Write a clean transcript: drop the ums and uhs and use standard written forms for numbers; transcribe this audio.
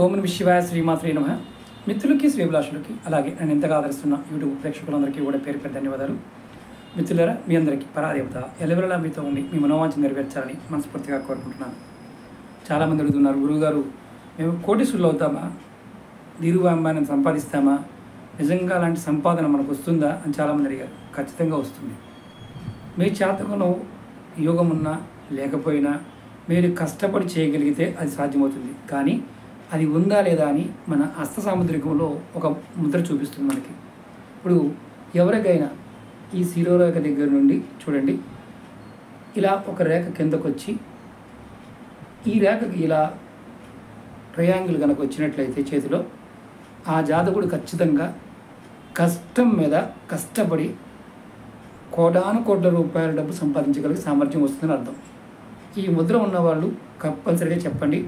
ఓం నమః శివాయ శ్రీమాత్రే నమః. మిత్రులకి శ్రీభిలాషులకి అలాగే నన్ను ఎంతగా ఆదరిస్తున్న యూట్యూబ్ ప్రేక్షకులందరికీ కూడా పేరు పేరు ధన్యవాదాలు. మిత్రులారా, మీ అందరికీ పరాదేవత ఎల్లవెల్లలా మీతో ఉండి మీ మనోవాంఛ నెరవేర్చాలని మనస్ఫూర్తిగా కోరుకుంటున్నాను. చాలామంది అడుగుతున్నారు, గురువుగారు మేము కోటీశ్వరులు అవుతామా, ధీరుభాయి అంబానీని సంపాదిస్తామా, నిజంగా అలాంటి సంపాదన మనకు వస్తుందా అని చాలామంది అడిగారు. ఖచ్చితంగా వస్తుంది. మీ జాతకంలో యోగం ఉన్నా లేకపోయినా మీరు కష్టపడి చేయగలిగితే అది సాధ్యమవుతుంది. కానీ అది ఉందా లేదా అని మన హస్త సాముద్రికంలో ఒక ముద్ర చూపిస్తుంది మనకి. ఇప్పుడు ఎవరికైనా ఈ శిరోరేఖ దగ్గర నుండి చూడండి, ఇలా ఒక రేఖ కిందకు వచ్చి ఈ రేఖకి ఇలా ట్రయాంగిల్ కనుక వచ్చినట్లయితే చేతిలో, ఆ జాతకుడు ఖచ్చితంగా కష్టం మీద కష్టపడి కోటాను కోట్ల రూపాయల డబ్బు సంపాదించగలిగే సామర్థ్యం వస్తుందని అర్థం. ఈ ముద్ర ఉన్నవాళ్ళు కంపల్సరీగా చెప్పండి.